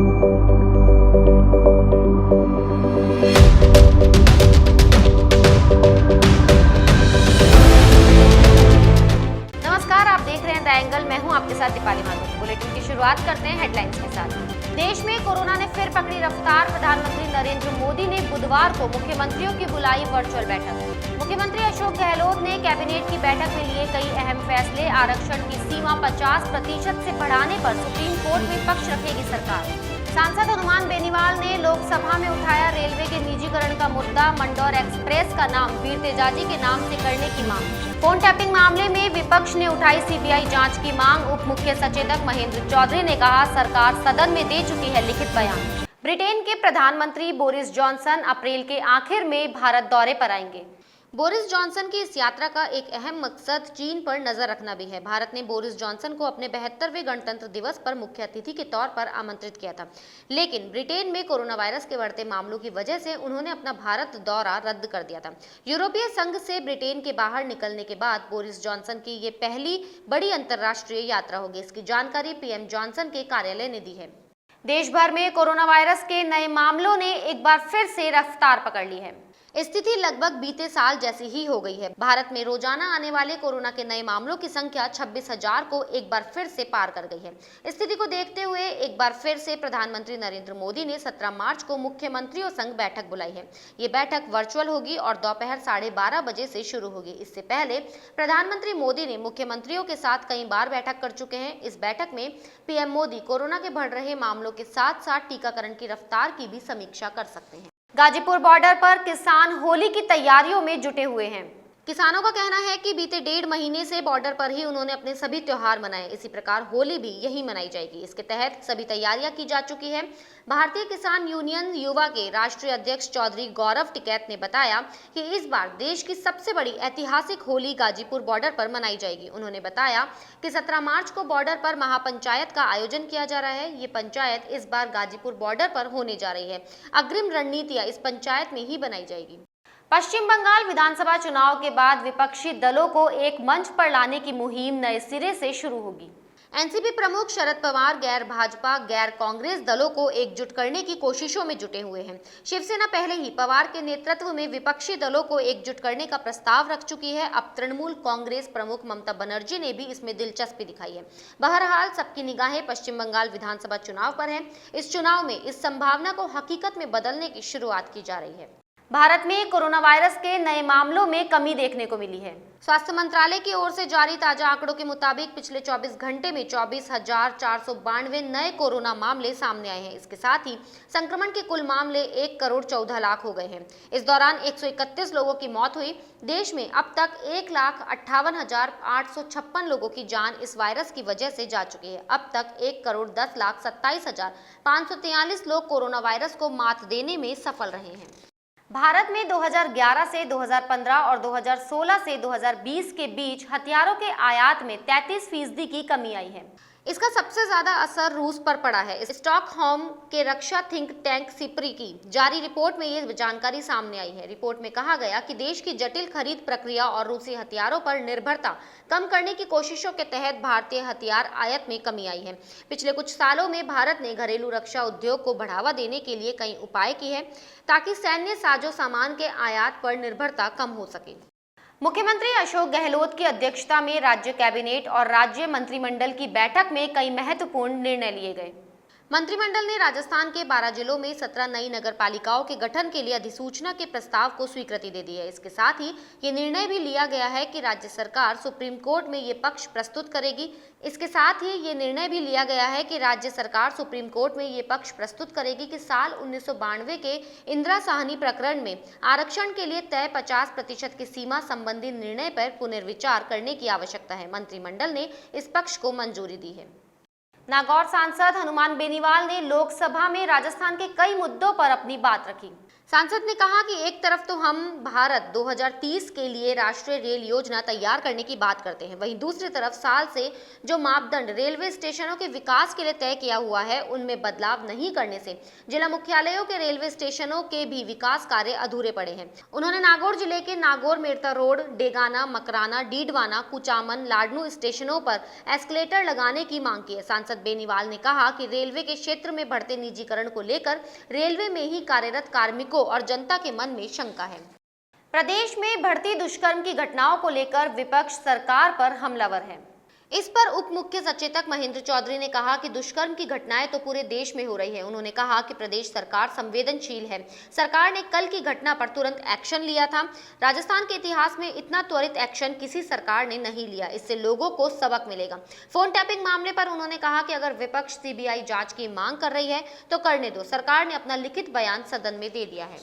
नमस्कार, आप देख रहे हैं द एंगल। मैं हूं आपके साथ दीपाली माधुरी। बुलेटिन की शुरुआत करते हैं हेडलाइंस के साथ। देश में कोरोना ने फिर पकड़ी रफ्तार। प्रधानमंत्री नरेंद्र मोदी ने बुधवार को मुख्यमंत्रियों की बुलाई वर्चुअल बैठक। मुख्यमंत्री अशोक गहलोत ने कैबिनेट की बैठक में लिए कई अहम फैसले। आरक्षण की सीमा 50% से बढ़ाने पर सुप्रीम कोर्ट में पक्ष रखेगी सरकार। सांसद हनुमान बेनीवाल ने लोकसभा में उठाया रेलवे के निजीकरण का मुद्दा। मंडौर एक्सप्रेस का नाम वीर तेजाजी के नाम से करने की मांग। फोन टैपिंग मामले में विपक्ष ने उठाई सीबीआई जांच की मांग। उप मुख्य सचेतक महेंद्र चौधरी ने कहा, सरकार सदन में दे चुकी है लिखित बयान। ब्रिटेन के प्रधानमंत्री बोरिस जॉनसन अप्रैल के आखिर में भारत दौरे पर आएंगे। बोरिस जॉनसन की इस यात्रा का एक अहम मकसद चीन पर नजर रखना भी है। भारत ने बोरिस जॉनसन को अपने 72वें गणतंत्र दिवस पर मुख्य अतिथि के तौर पर आमंत्रित किया था, लेकिन ब्रिटेन में कोरोना वायरस के बढ़ते मामलों की वजह से उन्होंने अपना भारत दौरा रद्द कर दिया था। यूरोपीय संघ से ब्रिटेन के बाहर निकलने के बाद बोरिस जॉनसन की ये पहली बड़ी अंतर्राष्ट्रीय यात्रा होगी। इसकी जानकारी पीएम जॉनसन के कार्यालय ने दी है। देश भर में कोरोना वायरस के नए मामलों ने एक बार फिर से रफ्तार पकड़ ली है। स्थिति लगभग बीते साल जैसी ही हो गई है। भारत में रोजाना आने वाले कोरोना के नए मामलों की संख्या 26,000 को एक बार फिर से पार कर गई है। स्थिति को देखते हुए एक बार फिर से प्रधानमंत्री नरेंद्र मोदी ने 17 मार्च को मुख्यमंत्रियों संग बैठक बुलाई है। ये बैठक वर्चुअल होगी और दोपहर 12:30 बजे से शुरू होगी। इससे पहले प्रधानमंत्री मोदी ने मुख्यमंत्रियों के साथ कई बार बैठक कर चुके हैं। इस बैठक में पीएम मोदी कोरोना के बढ़ रहे मामलों के साथ साथ टीकाकरण की रफ्तार की भी समीक्षा कर सकते हैं। गाजीपुर बॉर्डर पर किसान होली की तैयारियों में जुटे हुए हैं। किसानों का कहना है कि बीते 1.5 महीने से बॉर्डर पर ही उन्होंने अपने सभी त्योहार मनाए। इसी प्रकार होली भी यही मनाई जाएगी। इसके तहत सभी तैयारियां की जा चुकी है। भारतीय किसान यूनियन युवा के राष्ट्रीय अध्यक्ष चौधरी गौरव टिकैत ने बताया कि इस बार देश की सबसे बड़ी ऐतिहासिक होली गाजीपुर बॉर्डर पर मनाई जाएगी। उन्होंने बताया कि 17 मार्च को बॉर्डर पर महापंचायत का आयोजन किया जा रहा है। ये पंचायत इस बार गाजीपुर बॉर्डर पर होने जा रही है। अग्रिम रणनीतियां इस पंचायत में ही बनाई जाएगी। पश्चिम बंगाल विधानसभा चुनाव के बाद विपक्षी दलों को एक मंच पर लाने की मुहिम नए सिरे से शुरू होगी। एनसीपी प्रमुख शरद पवार गैर भाजपा गैर कांग्रेस दलों को एकजुट करने की कोशिशों में जुटे हुए हैं। शिवसेना पहले ही पवार के नेतृत्व में विपक्षी दलों को एकजुट करने का प्रस्ताव रख चुकी है। अब तृणमूल कांग्रेस प्रमुख ममता बनर्जी ने भी इसमें दिलचस्पी दिखाई है। बहरहाल सबकी निगाहें पश्चिम बंगाल विधानसभा चुनाव पर है। इस चुनाव में इस संभावना को हकीकत में बदलने की शुरुआत की जा रही है। भारत में कोरोना वायरस के नए मामलों में कमी देखने को मिली है। स्वास्थ्य मंत्रालय की ओर से जारी ताजा आंकड़ों के मुताबिक पिछले 24 घंटे में 24,492 नए कोरोना मामले सामने आए हैं। इसके साथ ही संक्रमण के कुल मामले 1 करोड़ 14 लाख हो गए हैं। इस दौरान 131 लोगों की मौत हुई। देश में अब तक 1,58,856 लोगों की जान इस वायरस की वजह से जा चुकी है। अब तक 1,10,27,543 लोग कोरोना वायरस को मात देने में सफल रहे हैं। भारत में 2011 से 2015 और 2016 से 2020 के बीच हथियारों के आयात में 33% की कमी आई है। इसका सबसे ज्यादा असर रूस पर पड़ा है। स्टॉकहोम के रक्षा थिंक टैंक सिप्री की जारी रिपोर्ट में ये जानकारी सामने आई है। रिपोर्ट में कहा गया कि देश की जटिल खरीद प्रक्रिया और रूसी हथियारों पर निर्भरता कम करने की कोशिशों के तहत भारतीय हथियार आयात में कमी आई है। पिछले कुछ सालों में भारत ने घरेलू रक्षा उद्योग को बढ़ावा देने के लिए कई उपाय किए हैं ताकि सैन्य साजो सामान के आयात पर निर्भरता कम हो सके। मुख्यमंत्री अशोक गहलोत की अध्यक्षता में राज्य कैबिनेट और राज्य मंत्रिमंडल की बैठक में कई महत्वपूर्ण निर्णय लिए गए। मंत्रिमंडल ने राजस्थान के 12 जिलों में 17 नई नगर पालिकाओं के गठन के लिए अधिसूचना के प्रस्ताव को स्वीकृति दे दी है। इसके साथ ही ये निर्णय भी लिया गया है कि राज्य सरकार सुप्रीम कोर्ट में ये पक्ष प्रस्तुत करेगी कि साल 1992 के इंदिरा साहनी प्रकरण में आरक्षण के लिए तय 50% की सीमा संबंधी निर्णय पर पुनर्विचार करने की आवश्यकता है। मंत्रिमंडल ने इस पक्ष को मंजूरी दी है। नागौर सांसद हनुमान बेनीवाल ने लोकसभा में राजस्थान के कई मुद्दों पर अपनी बात रखी। सांसद ने कहा कि एक तरफ तो हम भारत 2030 के लिए राष्ट्रीय रेल योजना तैयार करने की बात करते हैं, वहीं दूसरी तरफ साल से जो मापदंड रेलवे स्टेशनों के विकास के लिए तय किया हुआ है उनमें बदलाव नहीं करने से जिला मुख्यालयों के रेलवे स्टेशनों के भी विकास कार्य अधूरे पड़े हैं। उन्होंने नागौर जिले के नागौर मेरता रोड, डेगाना, मकराना, डीडवाना, कुचामन, लाडनू स्टेशनों पर एस्केलेटर लगाने की मांग की है। सांसद बेनीवाल ने कहा कि रेलवे के क्षेत्र में बढ़ते निजीकरण को लेकर रेलवे में ही कार्यरत कार्मिकों और जनता के मन में शंका है। प्रदेश में बढ़ती दुष्कर्म की घटनाओं को लेकर विपक्ष सरकार पर हमलावर है। इस पर उप मुख्य सचेतक महेंद्र चौधरी ने कहा कि दुष्कर्म की घटनाएं तो पूरे देश में हो रही है। उन्होंने कहा कि प्रदेश सरकार संवेदनशील है। सरकार ने कल की घटना पर तुरंत एक्शन लिया था। राजस्थान के इतिहास में इतना त्वरित एक्शन किसी सरकार ने नहीं लिया। इससे लोगों को सबक मिलेगा। फोन टैपिंग मामले पर उन्होंने कहा कि अगर विपक्ष सीबीआई जांच की मांग कर रही है तो करने दो। सरकार ने अपना लिखित बयान सदन में दे दिया है।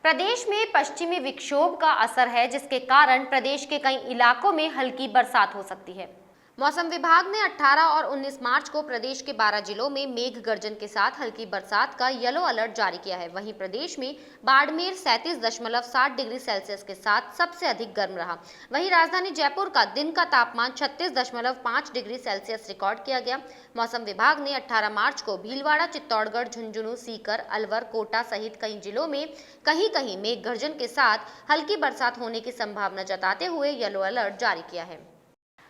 प्रदेश में पश्चिमी विक्षोभ का असर है, जिसके कारण प्रदेश के कई इलाकों में हल्की बरसात हो सकती है। मौसम विभाग ने 18 और 19 मार्च को प्रदेश के 12 जिलों में मेघ गर्जन के साथ हल्की बरसात का येलो अलर्ट जारी किया है। वहीं प्रदेश में बाड़मेर 37.7 डिग्री सेल्सियस के साथ सबसे अधिक गर्म रहा। वहीं राजधानी जयपुर का दिन का तापमान 36.5 डिग्री सेल्सियस रिकॉर्ड किया गया। मौसम विभाग ने 18 मार्च को भीलवाड़ा, चित्तौड़गढ़, झुंझुनू, सीकर, अलवर, कोटा सहित कई जिलों में कहीं कहीं मेघ गर्जन के साथ हल्की बरसात होने की संभावना जताते हुए येलो अलर्ट जारी किया है।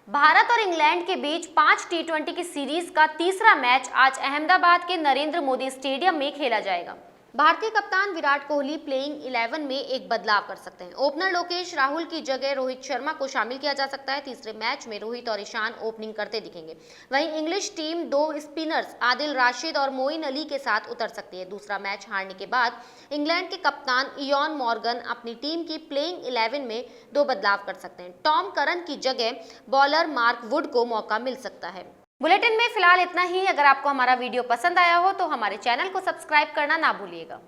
भारत और इंग्लैंड के बीच 5 T20 की सीरीज का तीसरा मैच आज अहमदाबाद के नरेंद्र मोदी स्टेडियम में खेला जाएगा। भारतीय कप्तान विराट कोहली प्लेइंग 11 में एक बदलाव कर सकते हैं। ओपनर लोकेश राहुल की जगह रोहित शर्मा को शामिल किया जा सकता है। तीसरे मैच में रोहित और ईशान ओपनिंग करते दिखेंगे। वहीं English team 2 spinners Adil Rashid और मोइन अली के साथ उतर सकती है। दूसरा मैच हारने के बाद इंग्लैंड के कप्तान इयान मॉर्गन अपनी टीम की प्लेइंग 11 में 2 बदलाव कर सकते हैं। टॉम करन की जगह बॉलर मार्क वुड को मौका मिल सकता है। बुलेटिन में फिलहाल इतना ही। अगर आपको हमारा वीडियो पसंद आया हो तो हमारे चैनल को सब्सक्राइब करना ना भूलिएगा।